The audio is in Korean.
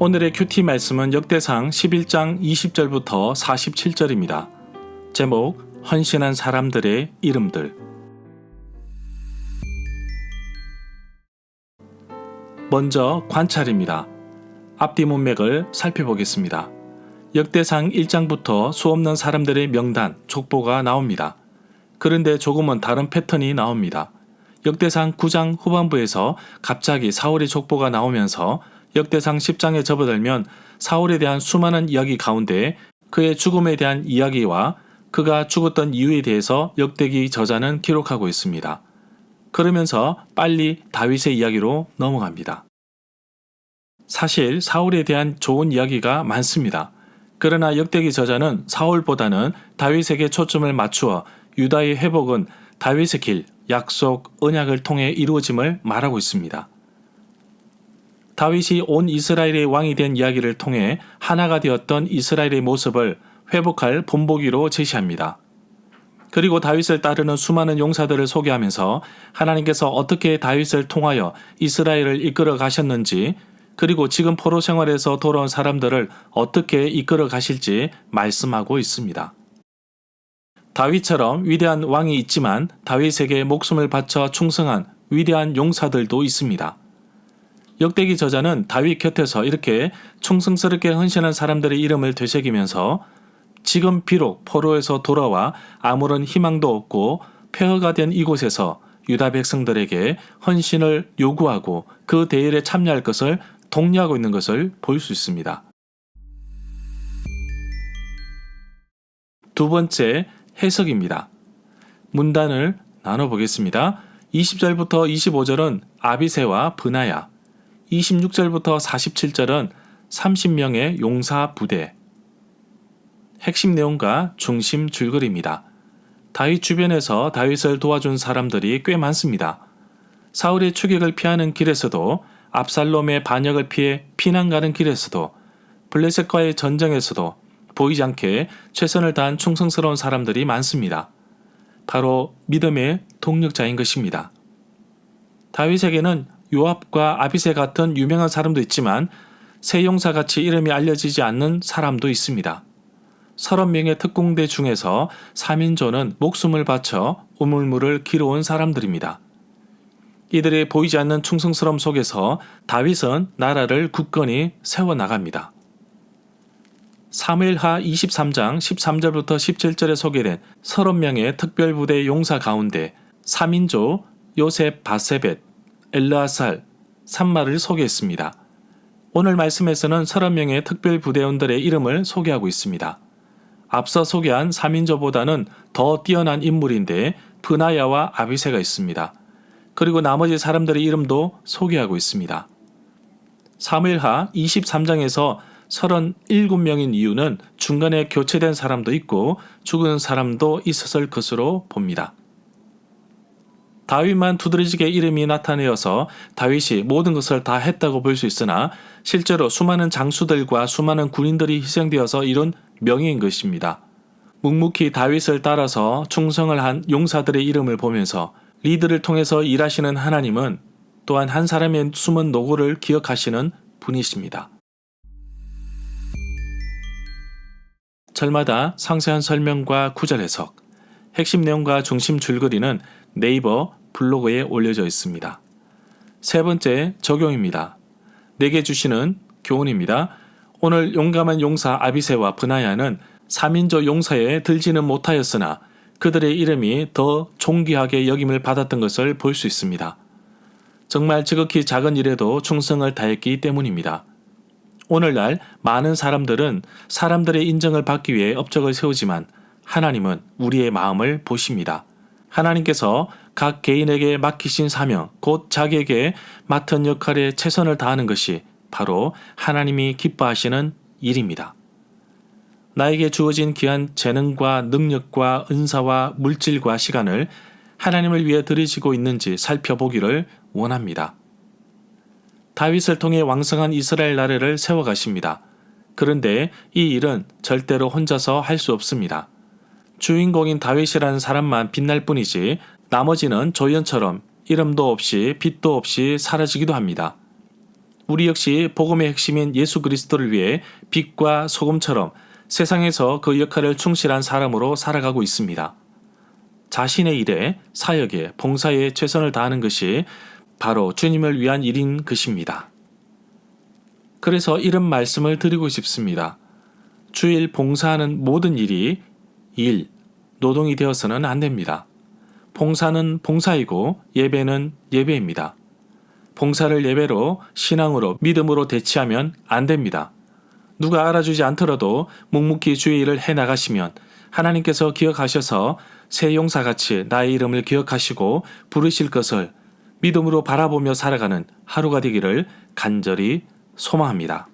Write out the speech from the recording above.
오늘의 큐티 말씀은 역대상 11장 20절부터 47절입니다. 제목 헌신한 사람들의 이름들. 먼저 관찰입니다. 앞뒤 문맥을 살펴보겠습니다. 역대상 1장부터 수없는 사람들의 명단, 족보가 나옵니다. 그런데 조금은 다른 패턴이 나옵니다. 역대상 9장 후반부에서 갑자기 사울의 족보가 나오면서 역대상 10장에 접어들면 사울에 대한 수많은 이야기 가운데 그의 죽음에 대한 이야기와 그가 죽었던 이유에 대해서 역대기 저자는 기록하고 있습니다. 그러면서 빨리 다윗의 이야기로 넘어갑니다. 사실 사울에 대한 좋은 이야기가 많습니다. 그러나 역대기 저자는 사울보다는 다윗에게 초점을 맞추어 유다의 회복은 다윗의 길, 약속, 언약을 통해 이루어짐을 말하고 있습니다. 다윗이 온 이스라엘의 왕이 된 이야기를 통해 하나가 되었던 이스라엘의 모습을 회복할 본보기로 제시합니다. 그리고 다윗을 따르는 수많은 용사들을 소개하면서 하나님께서 어떻게 다윗을 통하여 이스라엘을 이끌어 가셨는지, 그리고 지금 포로 생활에서 돌아온 사람들을 어떻게 이끌어 가실지 말씀하고 있습니다. 다윗처럼 위대한 왕이 있지만 다윗에게 목숨을 바쳐 충성한 위대한 용사들도 있습니다. 역대기 저자는 다윗 곁에서 이렇게 충성스럽게 헌신한 사람들의 이름을 되새기면서 지금 비록 포로에서 돌아와 아무런 희망도 없고 폐허가 된 이곳에서 유다 백성들에게 헌신을 요구하고 그 대열에 참여할 것을 독려하고 있는 것을 볼 수 있습니다. 두 번째, 해석입니다. 문단을 나눠보겠습니다. 20절부터 25절은 아비새와 브나야, 26절부터 47절은 30명의 용사 부대. 핵심 내용과 중심 줄거리입니다. 다윗 주변에서 다윗을 도와준 사람들이 꽤 많습니다. 사울의 추격을 피하는 길에서도, 압살롬의 반역을 피해 피난 가는 길에서도, 블레셋과의 전쟁에서도 보이지 않게 최선을 다한 충성스러운 사람들이 많습니다. 바로 믿음의 동력자인 것입니다. 다윗에게는 요압과 아비새 같은 유명한 사람도 있지만 세 용사같이 이름이 알려지지 않는 사람도 있습니다. 30명의 특공대 중에서 3인조는 목숨을 바쳐 우물물을 길어온 사람들입니다. 이들의 보이지 않는 충성스러움 속에서 다윗은 나라를 굳건히 세워나갑니다. 사무엘하 23장 13절부터 17절에 소개된 30명의 특별부대 용사 가운데 3인조 요셉 바세벳, 엘르아살, 삼마를 소개했습니다. 오늘 말씀에서는 30명의 특별부대원들의 이름을 소개하고 있습니다. 앞서 소개한 3인조보다는 더 뛰어난 인물인데 브나야와 아비새가 있습니다. 그리고 나머지 사람들의 이름도 소개하고 있습니다. 사무엘하 23장에서 37명인 이유는 중간에 교체된 사람도 있고 죽은 사람도 있었을 것으로 봅니다. 다윗만 두드러지게 이름이 나타내어서 다윗이 모든 것을 다 했다고 볼 수 있으나 실제로 수많은 장수들과 수많은 군인들이 희생되어서 이룬 명예인 것입니다. 묵묵히 다윗을 따라서 충성을 한 용사들의 이름을 보면서 리드를 통해서 일하시는 하나님은 또한 한 사람의 숨은 노고를 기억하시는 분이십니다. 절마다 상세한 설명과 구절 해석, 핵심 내용과 중심 줄거리는 네이버 블로그에 올려져 있습니다. 세 번째, 적용입니다. 내게 주시는 교훈입니다. 오늘 용감한 용사 아비새와 브나야는 3인조 용사에 들지는 못하였으나 그들의 이름이 더 존귀하게 여김을 받았던 것을 볼 수 있습니다. 정말 지극히 작은 일에도 충성을 다했기 때문입니다. 오늘날 많은 사람들은 사람들의 인정을 받기 위해 업적을 세우지만 하나님은 우리의 마음을 보십니다. 하나님께서 각 개인에게 맡기신 사명, 곧 자기에게 맡은 역할에 최선을 다하는 것이 바로 하나님이 기뻐하시는 일입니다. 나에게 주어진 귀한 재능과 능력과 은사와 물질과 시간을 하나님을 위해 들이시고 있는지 살펴보기를 원합니다. 다윗을 통해 왕성한 이스라엘 나라를 세워가십니다. 그런데 이 일은 절대로 혼자서 할 수 없습니다. 주인공인 다윗이라는 사람만 빛날 뿐이지 나머지는 조연처럼 이름도 없이 빛도 없이 사라지기도 합니다. 우리 역시 복음의 핵심인 예수 그리스도를 위해 빛과 소금처럼 세상에서 그 역할을 충실한 사람으로 살아가고 있습니다. 자신의 일에, 사역에, 봉사에 최선을 다하는 것이 바로 주님을 위한 일인 것입니다. 그래서 이런 말씀을 드리고 싶습니다. 주일 봉사하는 모든 일이 일, 노동이 되어서는 안 됩니다. 봉사는 봉사이고 예배는 예배입니다. 봉사를 예배로, 신앙으로, 믿음으로 대치하면 안 됩니다. 누가 알아주지 않더라도 묵묵히 주의 일을 해나가시면 하나님께서 기억하셔서 새 용사같이 나의 이름을 기억하시고 부르실 것을 믿음으로 바라보며 살아가는 하루가 되기를 간절히 소망합니다.